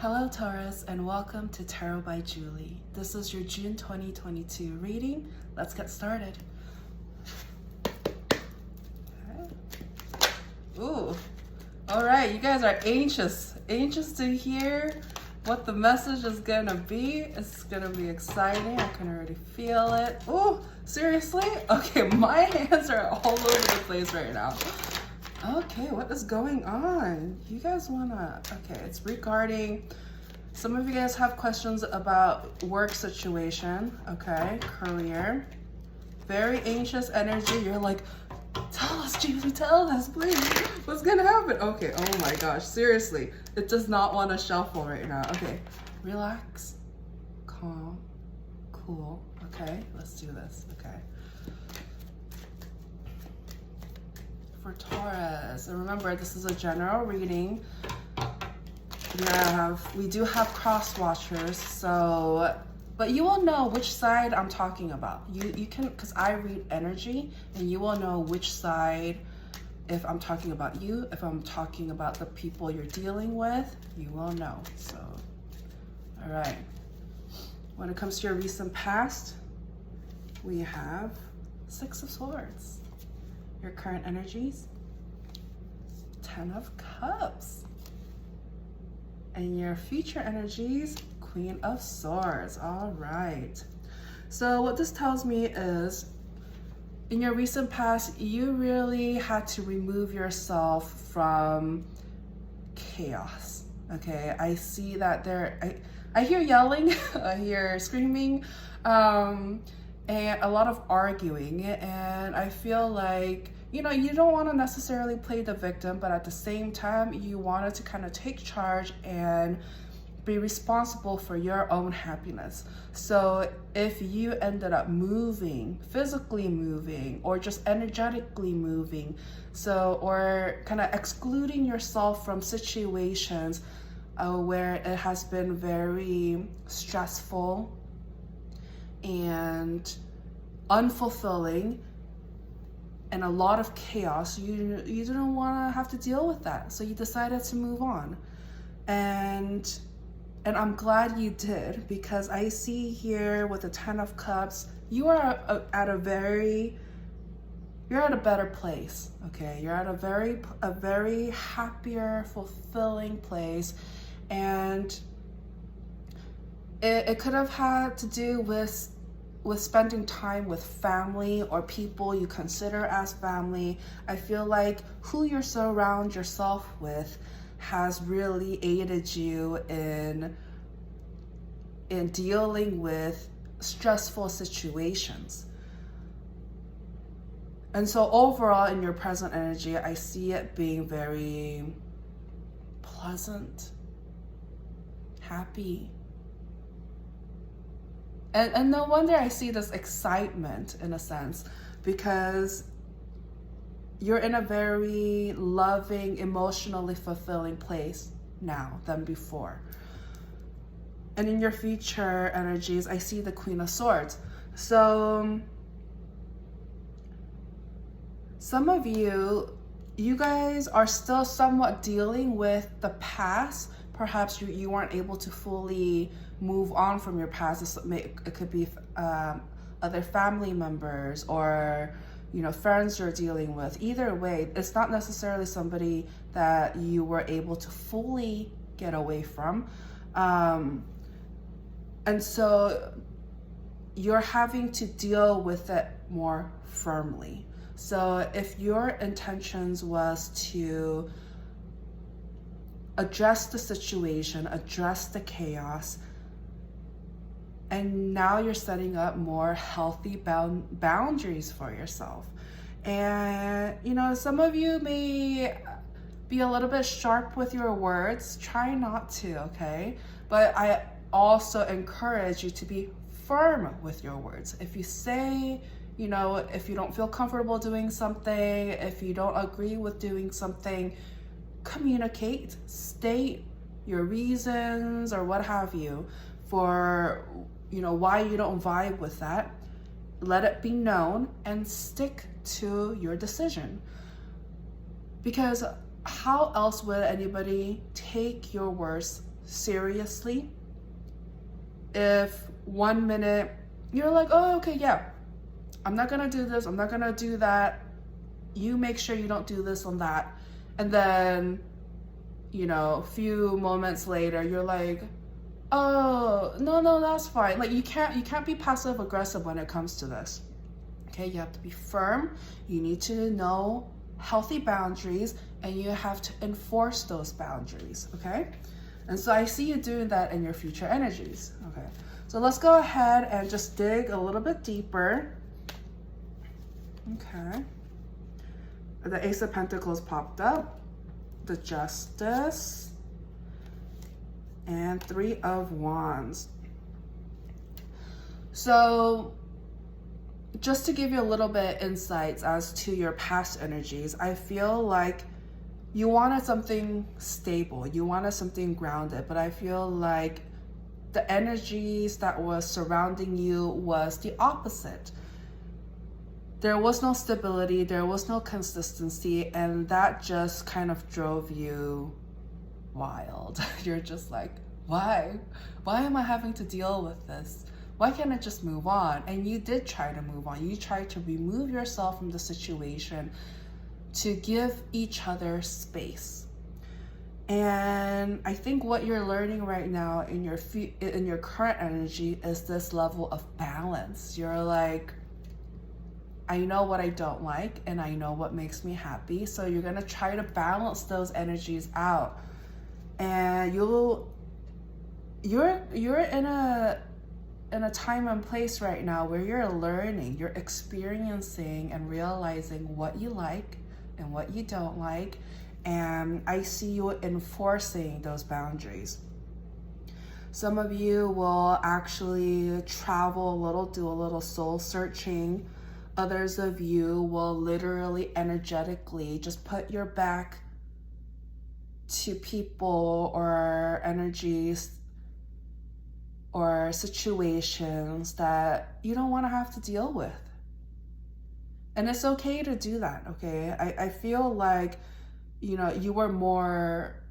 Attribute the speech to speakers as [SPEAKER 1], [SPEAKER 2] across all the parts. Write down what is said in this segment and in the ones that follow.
[SPEAKER 1] Hello Taurus, and welcome to Tarot by Julie. This is your June 2022 reading. Let's get started. Ooh, all right, you guys are anxious to hear what the message is gonna be. It's gonna be exciting. I can already feel it. Ooh, seriously? Okay, my hands are all over the place right now. Okay, what is going on? You guys okay, it's regarding, some of you guys have questions about work situation, okay, career. Very anxious energy. You're like, tell us, Julie, tell us, please. What's gonna happen? Okay, oh my gosh, seriously. It does not want to shuffle right now. Okay, relax, calm, cool. Okay, let's do this, okay. For Taurus, and remember, this is a general reading. We do have cross watchers, so, but you will know which side I'm talking about. You can, because I read energy, and you will know which side, if I'm talking about you, if I'm talking about the people you're dealing with, you will know. So, all right. When it comes to your recent past, we have Six of Swords. Your current energies, Ten of Cups. And your future energies, Queen of Swords. All right. So what this tells me is, in your recent past, you really had to remove yourself from chaos. Okay, I see that I hear yelling, I hear screaming, and a lot of arguing, and I feel like, you don't want to necessarily play the victim, but at the same time, you wanted to kind of take charge and be responsible for your own happiness. So if you ended up moving, physically moving, or just energetically moving, or kind of excluding yourself from situations where it has been very stressful and unfulfilling and a lot of chaos, you didn't want to have to deal with that, so you decided to move on. And I'm glad you did, because I see here with the Ten of Cups, you are at a better place. Okay, you're at a very happier, fulfilling place, and it could have had to do with spending time with family or people you consider as family. I feel like who you surround yourself with has really aided you in dealing with stressful situations. And so overall, in your present energy, I see it being very pleasant, happy. And no wonder I see this excitement, in a sense, because you're in a very loving, emotionally fulfilling place now than before. And in your future energies, I see the Queen of Swords. So some of you guys are still somewhat dealing with the past. Perhaps you weren't able to fully move on from your past. It could be other family members or friends you're dealing with. Either way, it's not necessarily somebody that you were able to fully get away from. And so you're having to deal with it more firmly. So if your intentions was to address the situation, address the chaos, and now you're setting up more healthy boundaries for yourself. And, some of you may be a little bit sharp with your words. Try not to, okay? But I also encourage you to be firm with your words. If you say, if you don't feel comfortable doing something, if you don't agree with doing something, communicate, state your reasons or what have you for why you don't vibe with that. Let it be known and stick to your decision, because how else would anybody take your words seriously. If 1 minute you're like, oh, okay, yeah, I'm not gonna do this, I'm not gonna do that, you make sure you don't do this on that. And then, you know, a few moments later, you're like, oh, no, that's fine. Like you can't be passive aggressive when it comes to this. Okay, you have to be firm. You need to know healthy boundaries, and you have to enforce those boundaries, okay? And so I see you doing that in your future energies, okay? So let's go ahead and just dig a little bit deeper. Okay. The Ace of Pentacles popped up, the Justice, and Three of Wands. So just to give you a little bit insights as to your past energies, I feel like you wanted something stable, you wanted something grounded, but I feel like the energies that was surrounding you was the opposite. There was no stability, there was no consistency, and that just kind of drove you wild. You're just like, why? Why am I having to deal with this? Why can't I just move on? And you did try to move on. You tried to remove yourself from the situation to give each other space. And I think what you're learning right now in your current energy is this level of balance. You're like, I know what I don't like and I know what makes me happy. So you're gonna try to balance those energies out. And you're in a time and place right now where you're learning, you're experiencing and realizing what you like and what you don't like. And I see you enforcing those boundaries. Some of you will actually travel a little, do a little soul searching. Others of you will literally energetically just put your back to people or energies or situations that you don't want to have to deal with. And it's okay to do that, okay? I feel like, you know, you were more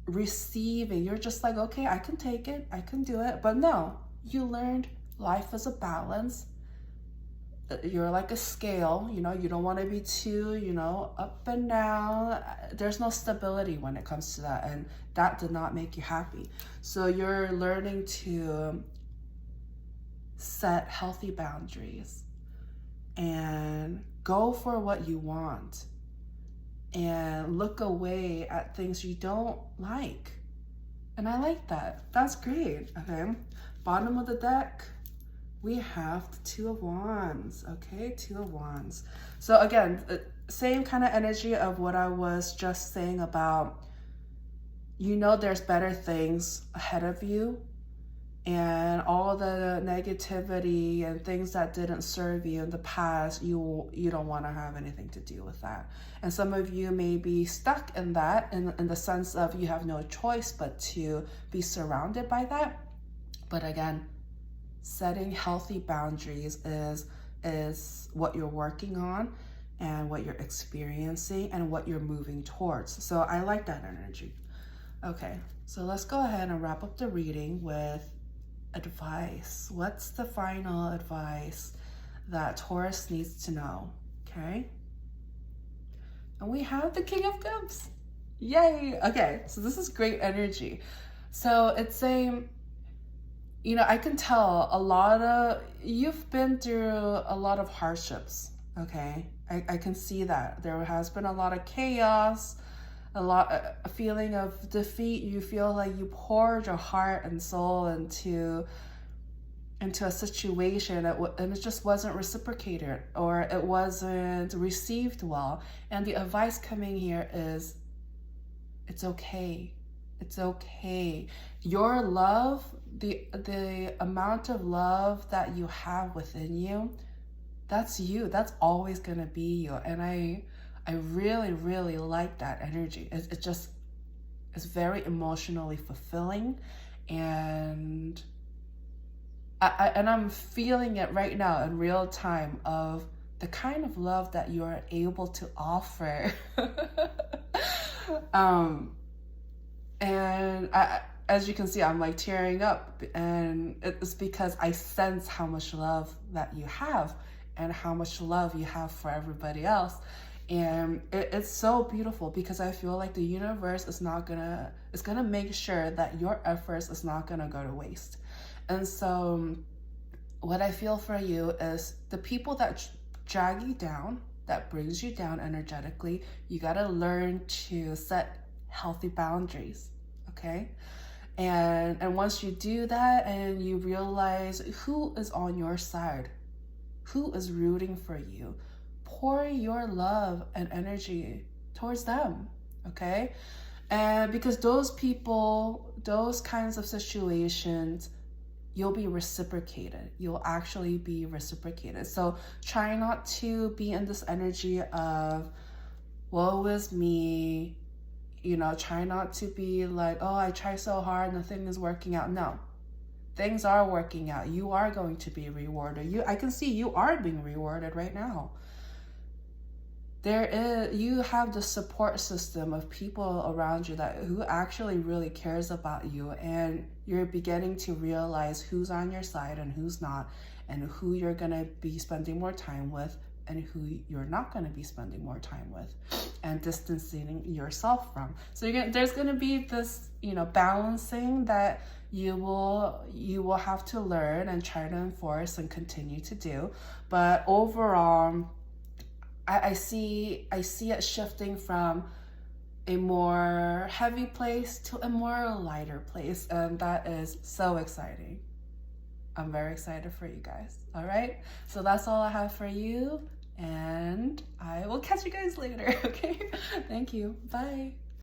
[SPEAKER 1] receiving. You're just like, okay, I can take it, I can do it. But no, you learned life is a balance. You're like a scale, you know, you don't want to be too, you know, up and down. There's no stability when it comes to that, and that did not make you happy. So you're learning to set healthy boundaries and go for what you want and look away at things you don't like. And I like that. That's great. Okay, bottom of the deck, we have the Two of Wands. Okay, Two of Wands. So again, same kind of energy of what I was just saying about, you know, there's better things ahead of you, and all the negativity and things that didn't serve you in the past, you don't want to have anything to do with that. And some of you may be stuck in that in the sense of you have no choice but to be surrounded by that. But again, setting healthy boundaries is what you're working on and what you're experiencing and what you're moving towards. So I like that energy. Okay, so let's go ahead and wrap up the reading with advice. What's the final advice that Taurus needs to know? Okay, and we have the King of Cups. Yay. Okay, so this is great energy. So it's saying, you know, I can tell you've been through a lot of hardships. Okay, I can see that there has been a lot of chaos, a feeling of defeat. You feel like you poured your heart and soul into a situation and it just wasn't reciprocated, or it wasn't received well. And the advice coming here is, it's okay. It's okay. Your love, the amount of love that you have within you, that's you. That's always gonna be you. And I really, really like that energy. It's very emotionally fulfilling, and I'm feeling it right now in real time of the kind of love that you are able to offer. And as you can see, I'm like tearing up, and it's because I sense how much love that you have and how much love you have for everybody else. And it's so beautiful because I feel like the universe is gonna make sure that your efforts is not gonna go to waste. And so what I feel for you is the people that drag you down, that brings you down energetically, you gotta learn to set healthy boundaries, okay? And once you do that and you realize who is on your side, who is rooting for you, pour your love and energy towards them, okay? And because those people, those kinds of situations, you'll be reciprocated. You'll actually be reciprocated. So try not to be in this energy of, woe is me, try not to be like, oh, I try so hard, nothing is working out. No, things are working out. You are going to be rewarded. I can see you are being rewarded right now. You have the support system of people around you who actually really cares about you, and you're beginning to realize who's on your side and who's not, and who you're gonna be spending more time with and who you're not gonna be spending more time with, and distancing yourself from. So there's gonna be this, balancing that you will have to learn and try to enforce and continue to do. But overall, I see it shifting from a more heavy place to a more lighter place, and that is so exciting. I'm very excited for you guys. All right, so that's all I have for you, and I will catch you guys later. Okay, thank you. Bye.